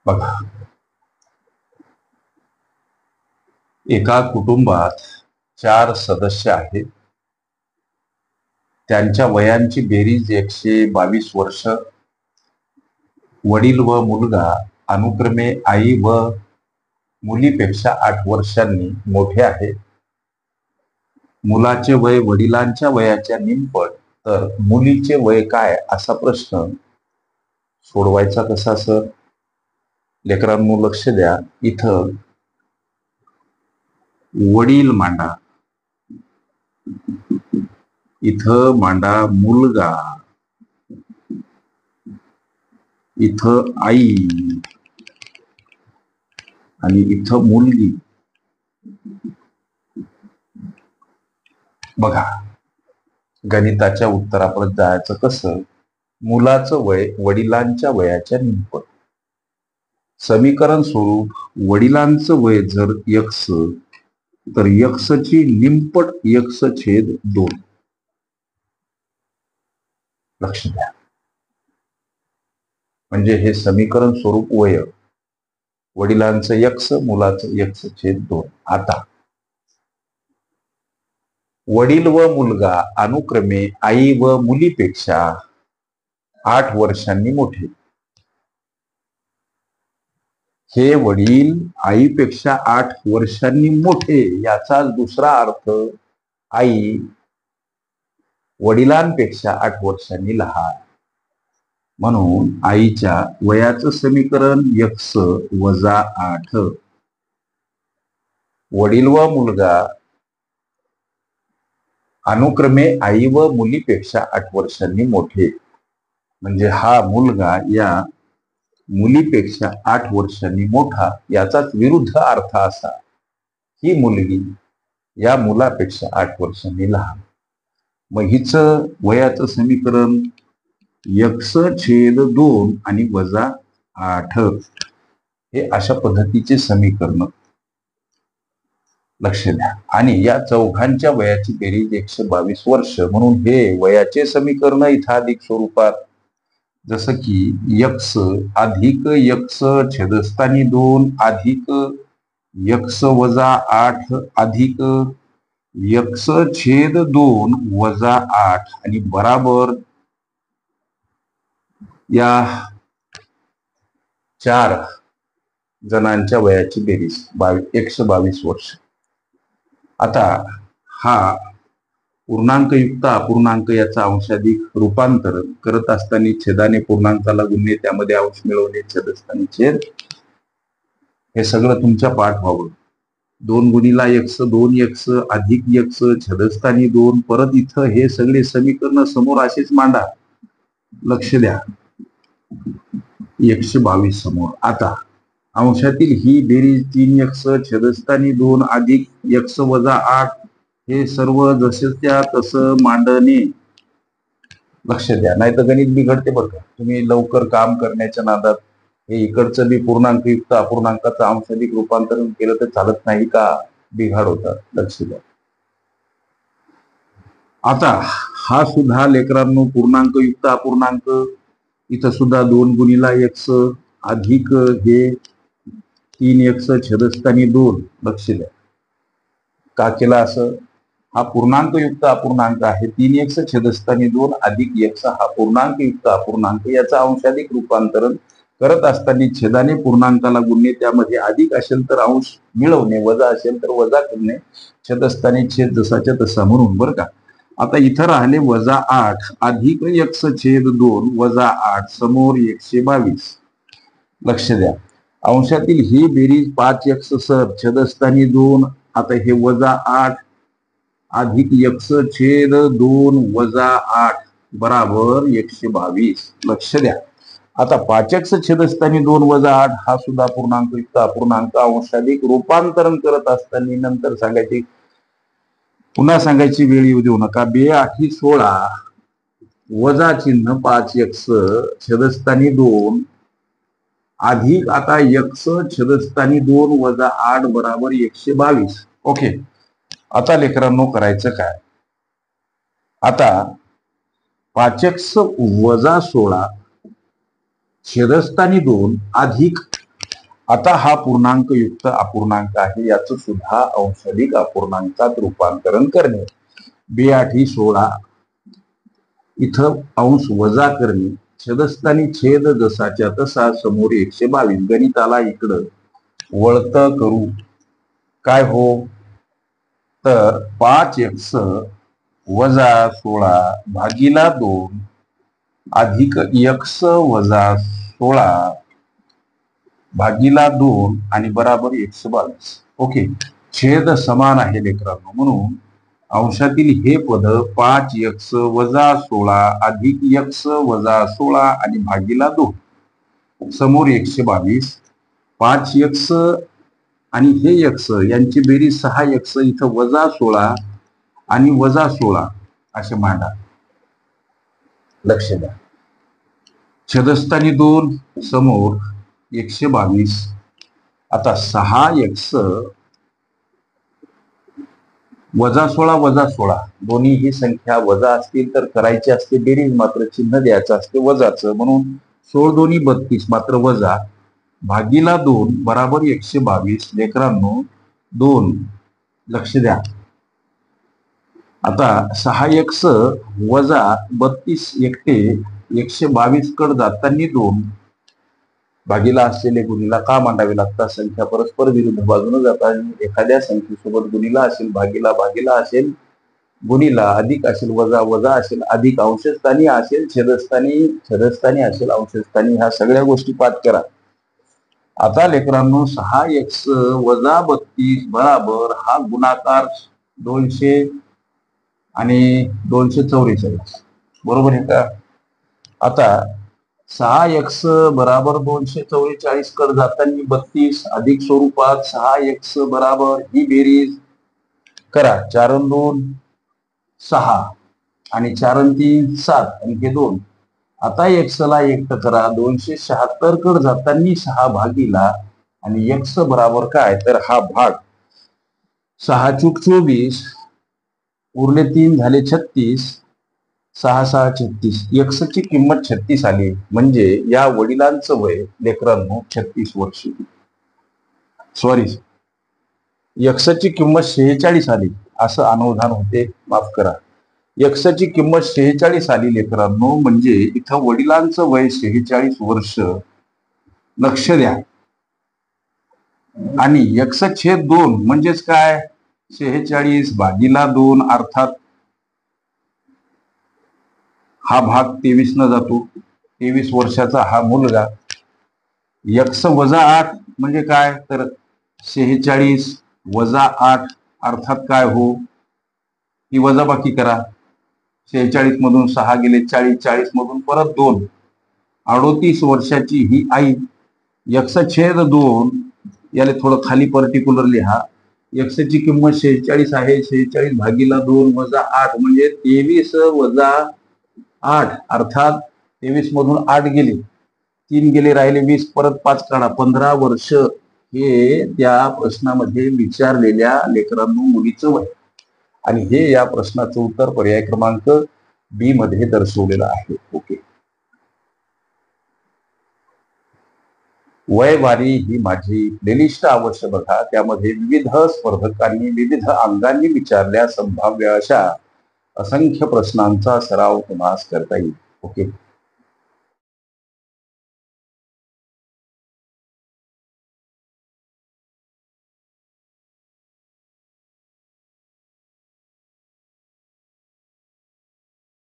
बघा, एका कुटुंबात 4 सदस्य आहेत. त्यांच्या वयांची बेरीज 122 वर्ष. वडील व मुलगा अनुक्रमे आई व मुलीपेक्षा 8 वर्षांनी मोठे आहेत. मुलाचे वय वडिलांच्या वयाच्या निमपट, तर मुलीचे वय काय असा प्रश्न सोडवायचा कसा सर? लेकरांनो लक्ष द्या. इथं वडील मांडा, इथं मांडा मुलगा, इथं आई आणि इथं मुलगी. बघा, गणिताच्या उत्तरापर्यंत जायचं कसं? मुलाचं वय वडिलांच्या वयाच्या निमपट. समीकरण स्वरूप वडिलांचं वय जर x तर x ची निमपट x/2. लक्ष द्या. म्हणजे हे समीकरण स्वरूप वय वडिलांचं x मुलाचं x/2. आता वडील व मुलगा अनुक्रमे आई व मुलीपेक्षा 8 वर्षांनी मोठे. हे वडील आईपेक्षा 8 वर्षांनी मोठे याचा दुसरा अर्थ आई वडिलांपेक्षा 8 वर्षांनी लहान. म्हणून आईच्या वयाचं समीकरण x - 8. वडील व मुलगा अनुक्रमे आई व मुलीपेक्षा 8 वर्षांनी मोठे. म्हणजे हा मुलगा या मुलीपेक्षा 8 वर्षांनी मोठा. याचाच विरुद्ध अर्थ असा, ही मुलगी या मुलापेक्षा 8 वर्षांनी लहान. मग हिचं वयाचं समीकरण x/2 आणि -8. हे अशा पद्धतीचे समीकरण. लक्ष द्या. आणि या चौघांच्या वयाची बेरीज 122 वर्ष. म्हणून हे वयाचे समीकरण इथं अधिक स्वरूपात, जसं की x अधिक x छेदस्थानी 2 अधिक x - 8 अधिक x/2 - 8 आणि बराबर या 4 जणांच्या वयाची बेरीज 122 वर्ष. आता हा पूर्णांकयुक्त अपूर्णांक याचा अंशाधिक रूपांतर करत असताना छेदाने पूर्णांकाला गुणणे, त्यामध्ये अंश मिळवणे, छेदस्थानी छेद, हे सगळं तुमच्या पाठ व्हावं. 2 गुणिला x 2x अधिक x छेदस्थानी 2. परत इथं हे सगळे समीकरण समोर असेच मांडा. लक्ष द्या. 122 समोर. आता अंशातील ही बेरीज 3x छेदस्थानी 2 अधिक x - 8 हे सर्व जसे त्या तसं मांडणे. लक्ष द्या, नाही तर गणित बिघडते बघा. तुम्ही लवकर काम करण्याच्या नादात हे इकडचं बी पूर्णांकयुक्त अपूर्णांकाचं अंशाधिक रूपांतरण केलं तर चालत नाही का? बिघाड होतात. लक्ष द्या. आता हा सुद्धा लेकरांनो पूर्णांकयुक्त अपूर्णांक. इथं सुद्धा 2 गुणिला x अधिक हे 3x छेदस्थानी 2. लक्ष द्या. का केला असं? हा पूर्णांकयुक्त अपूर्णांक आहे. 3x छेदस्थानी 2 अधिक x हा पूर्णांकयुक्त अपूर्णांक. याचा अंशाधिक रूपांतरण करत असताना छेदाने पूर्णांकाला गुणणे, त्यामध्ये अधिक असेल तर अंश मिळवणे, वजा असेल तर वजा करणे, छेदस्थानी छेद जसाच्या तसा. म्हणून बरं का, आता इथं राहिले 8 अधिक x/2 - 8 समोर 122. लक्ष द्या. अंशातील ही बेरीज 5x सर छेदस्थानी 2. आता हे 8 अधिक x/2 - 8 बराबर 122. लक्ष द्या. आता 5x छेदस्थानी 2 - 8 हा सुद्धा पूर्णांकयुक्त अपूर्णांक. अंशाधिक रूपांतरण करत असताना नंतर सांगायची, पुन्हा सांगायची वेळ येऊ देऊ नका. 2 × 8 = 16 वजा चिन्ह 5x छेदस्थानी 2 अधिक आता x छेदस्थानी 2 - 8 बराबर 122. ओके. आता लेकरांनो करायचं काय? आता 5x - 16 छेदस्थानी 2 अधिक आता हा पूर्णांक युक्त अपूर्णांक आहे, याचं सुद्धा अंशाधिक अपूर्णांकात रूपांतरण करणे. 2×8 = 16, इथं अंश वजा करणे, छेदस्थानी छेद जसाच्या तसा, समोर 122. गणिताला इकडं वळत करू. काय हो, तर 5x वजा 16 भागीला 2 अधिक x वजा 16 भागीला 2 आणि बराबर 122. ओके, छेद समान आहे लेकरांनो, म्हणून अंशातील हे पद 5x वजा 16 अधिक x वजा 16 आणि भागीला 2 समोर 122. 5x आणि हे x यांची बेरीज 6x, इथं वजा 16 आणि वजा 16 असे मांडा. लक्ष द्या, छेदस्थानी 2 समोर 122. आता 6x वजा 16 वजा 16 दोन्ही ही संख्या वजा असतील तर करायची असते बेरीज, मात्र चिन्ह द्यायचं असते वजाचं, म्हणून 16 दोन्ही 32 मात्र वजा भागीला 2 बराबर 122. लेकरांनो 2, लक्ष द्या, आता 6x वजा 32 एकटे 122 कडे जाताना 2 भागीला असलेले गुणीला का मांडावे लागतात? संख्या परस्पर विरुद्ध बाजूने जातात. एखाद्या संख्येसोबत गुणीला असेल, भागीला भागीला असेल, गुणीला अधिक असेल, वजा वजा असेल, अधिक अंशस्थानी असेल, छेदस्थानी असेल, अंशस्थानी, ह्या सगळ्या गोष्टी पाठ करा. आता लेकरांनो 6x वजा 32 बराबर हा गुणाकार 200 आणि 244, बरोबर आहे का? आता 6x बराबर 244 कडे जाताना 32 अधिक स्वरूपात 6x बराबर ही बेरीज करा. 4 आणि 2 6 आणि 4 आणि 3 7 आणि हे 2. आता x ला एकटं करा. 276 कडे जाताना 6 भागीला आणि x बराबर काय, तर हा भाग 6 चूक 24 उरले 3 झाले 36, 6 6 36, x ची किंमत 36 आली. म्हणजे या वडिलांचं वय लेकरांनो 36 वर्ष. सॉरी, x ची किंमत 46 आली असं अनवधान होते, माफ करा. x ची किंमत 46 आली लेकरांनो, म्हणजे इथं वडिलांचं वय 46 वर्ष. लक्ष द्या, आणि x/2 म्हणजेच काय, 46 भागीला 2, अर्थात हा भाग 23 न जातो. 23 वर्षाचा हा मुलगा. x वजा 8 म्हणजे काय, तर 46 वजा 8 अर्थात काय हो, ही वजाबाकी करा. 46 मधून 6 गेले 40, 40 मधून परत 2, 38 वर्षाची ही आई. x/2 याला थोडं खाली पर्टिक्युलर लिहा. x ची किंमत 46 आहे. 46 भागीला 2 वजा 8 म्हणजे 23 वजा 8 अर्थात 23 मधून 8 गेले, 3 गेले, राहिले 20, परत 5 काढा, 15 वर्ष हे त्या प्रश्नामध्ये विचारलेल्या लेकरांनो मुलीचं वय. आणि हे या प्रश्नाचं उत्तर पर्याय क्रमांक बी मध्ये दर्शवलेलं आहे. ओके, वयवारी ही माझी प्लेलिस्ट अवश्य बघा. त्यामध्ये विविध स्पर्धकांनी विविध अंगांनी विचारल्या संभाव्य अशा असंख्य प्रश्नांचा सराव तुम्हाला करता येईल. ओके.